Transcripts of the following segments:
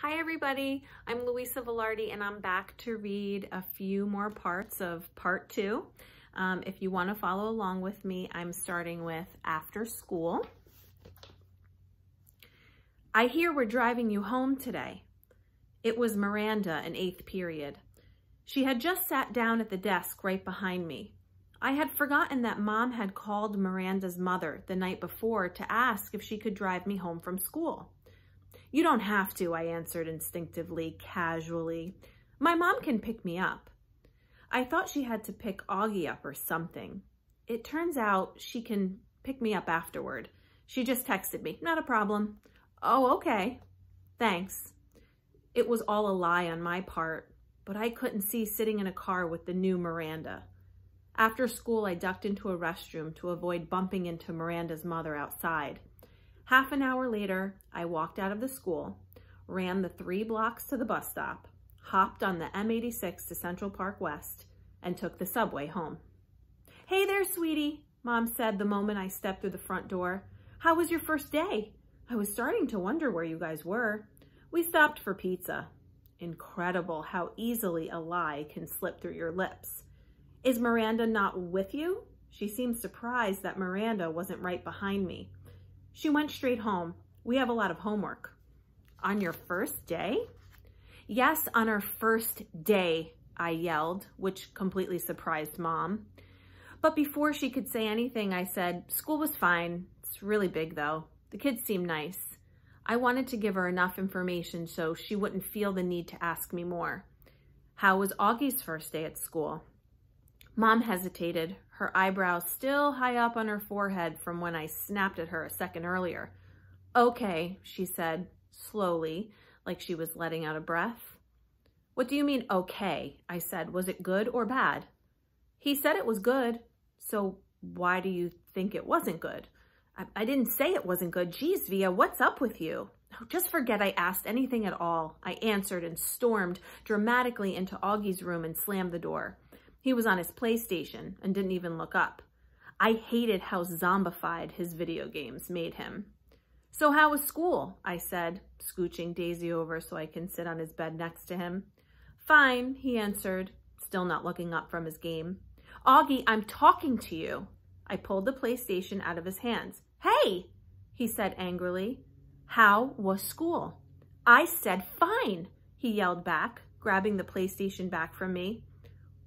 Hi everybody, I'm Luisi-Vilardi and I'm back to read a few more parts of part 2. If you want to follow along with me, I'm starting with After School. I hear we're driving you home today. It was Miranda in 8th period. She had just sat down at the desk right behind me. I had forgotten that Mom had called Miranda's mother the night before to ask if she could drive me home from school. You don't have to, I answered instinctively, casually. My mom can pick me up. I thought she had to pick Augie up or something. It turns out she can pick me up afterward. She just texted me, not a problem. Oh, okay. Thanks. It was all a lie on my part, but I couldn't see sitting in a car with the new Miranda. After school, I ducked into a restroom to avoid bumping into Miranda's mother outside. Half an hour later, I walked out of the school, ran the 3 blocks to the bus stop, hopped on the M86 to Central Park West, and took the subway home. Hey there, sweetie, Mom said the moment I stepped through the front door. How was your first day? I was starting to wonder where you guys were. We stopped for pizza. Incredible how easily a lie can slip through your lips. Is Miranda not with you? She seemed surprised that Miranda wasn't right behind me. She went straight home. We have a lot of homework. On your first day? Yes, on our first day, I yelled, which completely surprised Mom. But before she could say anything, I said, school was fine. It's really big though. The kids seem nice. I wanted to give her enough information so she wouldn't feel the need to ask me more. How was Augie's first day at school? Mom hesitated, her eyebrows still high up on her forehead from when I snapped at her a second earlier. Okay, she said, slowly, like she was letting out a breath. What do you mean, okay? I said, was it good or bad? He said it was good, so why do you think it wasn't good? I didn't say it wasn't good. Geez, Via, what's up with you? Oh, just forget I asked anything at all, I answered and stormed dramatically into Augie's room and slammed the door. He was on his PlayStation and didn't even look up. I hated how zombified his video games made him. So how was school? I said, scooching Daisy over so I can sit on his bed next to him. Fine, he answered, still not looking up from his game. Augie, I'm talking to you. I pulled the PlayStation out of his hands. Hey, he said angrily. How was school? I said fine, he yelled back, grabbing the PlayStation back from me.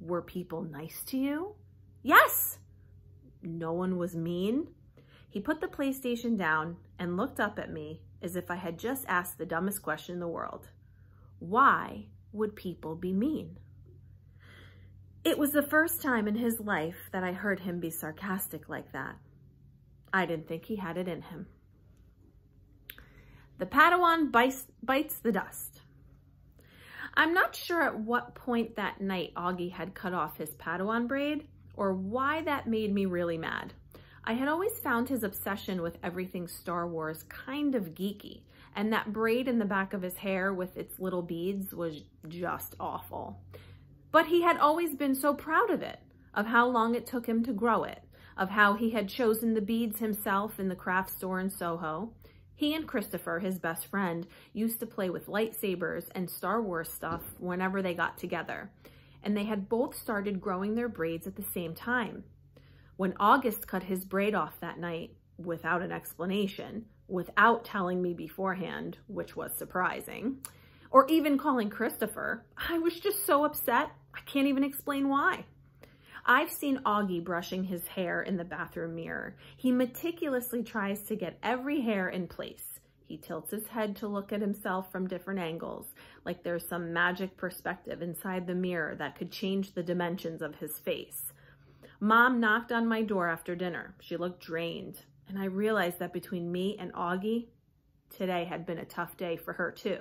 Were people nice to you? Yes. No one was mean? He put the PlayStation down and looked up at me as if I had just asked the dumbest question in the world. Why would people be mean? It was the first time in his life that I heard him be sarcastic like that. I didn't think he had it in him. The Padawan bites the dust. I'm not sure at what point that night Augie had cut off his Padawan braid or why that made me really mad. I had always found his obsession with everything Star Wars kind of geeky, and that braid in the back of his hair with its little beads was just awful. But he had always been so proud of it, of how long it took him to grow it, of how he had chosen the beads himself in the craft store in Soho. He and Christopher, his best friend, used to play with lightsabers and Star Wars stuff whenever they got together, and they had both started growing their braids at the same time. When August cut his braid off that night, without an explanation, without telling me beforehand, which was surprising, or even calling Christopher, I was just so upset, I can't even explain why. I've seen Augie brushing his hair in the bathroom mirror. He meticulously tries to get every hair in place. He tilts his head to look at himself from different angles, like there's some magic perspective inside the mirror that could change the dimensions of his face. Mom knocked on my door after dinner. She looked drained, and I realized that between me and Augie, today had been a tough day for her too.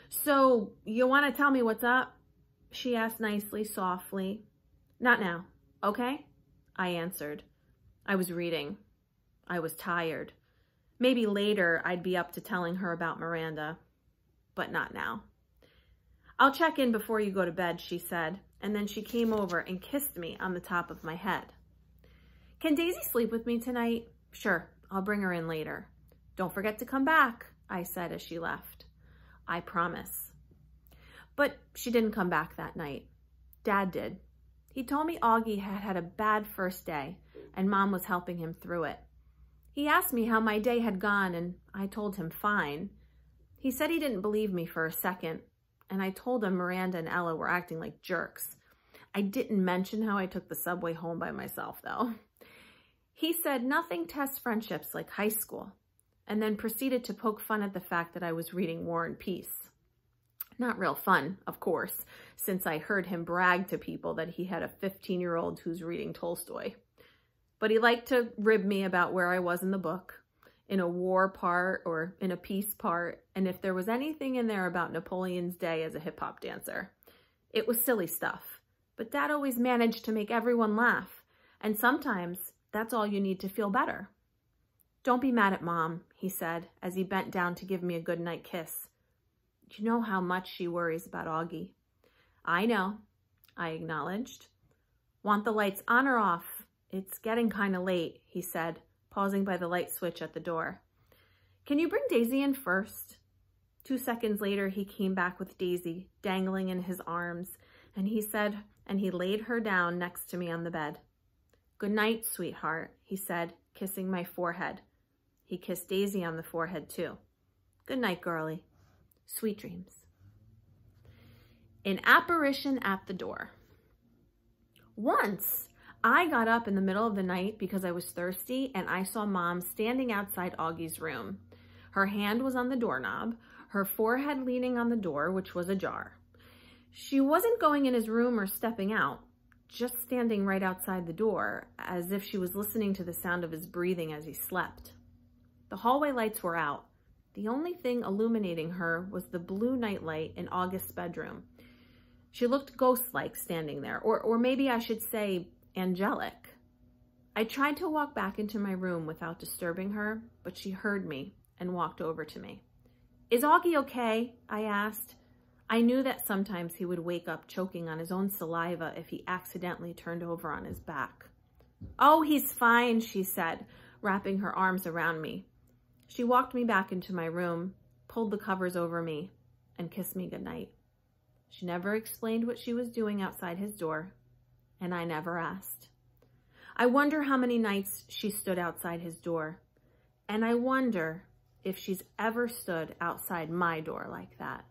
So, you want to tell me what's up? She asked nicely, softly. Not now, okay? I answered. I was reading. I was tired. Maybe later I'd be up to telling her about Miranda, but not now. I'll check in before you go to bed, she said, and then she came over and kissed me on the top of my head. Can Daisy sleep with me tonight? Sure, I'll bring her in later. Don't forget to come back, I said as she left. I promise. But she didn't come back that night. Dad did. He told me Augie had had a bad first day and Mom was helping him through it. He asked me how my day had gone and I told him fine. He said he didn't believe me for a second and I told him Miranda and Ella were acting like jerks. I didn't mention how I took the subway home by myself though. He said nothing tests friendships like high school and then proceeded to poke fun at the fact that I was reading War and Peace. Not real fun, of course, since I heard him brag to people that he had a 15-year-old who's reading Tolstoy. But he liked to rib me about where I was in the book, in a war part or in a peace part, and if there was anything in there about Napoleon's day as a hip-hop dancer. It was silly stuff, but Dad always managed to make everyone laugh, and sometimes that's all you need to feel better. Don't be mad at Mom, he said, as he bent down to give me a goodnight kiss. You know how much she worries about Augie. I know, I acknowledged. Want the lights on or off? It's getting kind of late, he said, pausing by the light switch at the door. Can you bring Daisy in first? 2 seconds later, he came back with Daisy dangling in his arms, and he laid her down next to me on the bed. Good night, sweetheart, he said, kissing my forehead. He kissed Daisy on the forehead, too. Good night, girlie. Sweet dreams. An apparition at the door. Once, I got up in the middle of the night because I was thirsty and I saw Mom standing outside Augie's room. Her hand was on the doorknob, her forehead leaning on the door, which was ajar. She wasn't going in his room or stepping out, just standing right outside the door, as if she was listening to the sound of his breathing as he slept. The hallway lights were out. The only thing illuminating her was the blue nightlight in August's bedroom. She looked ghost-like standing there, or maybe I should say angelic. I tried to walk back into my room without disturbing her, but she heard me and walked over to me. Is Augie okay? I asked. I knew that sometimes he would wake up choking on his own saliva if he accidentally turned over on his back. Oh, he's fine, she said, wrapping her arms around me. She walked me back into my room, pulled the covers over me, and kissed me goodnight. She never explained what she was doing outside his door, and I never asked. I wonder how many nights she stood outside his door, and I wonder if she's ever stood outside my door like that.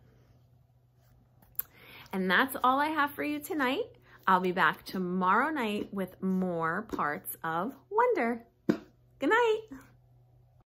And that's all I have for you tonight. I'll be back tomorrow night with more parts of Wonder. Good night.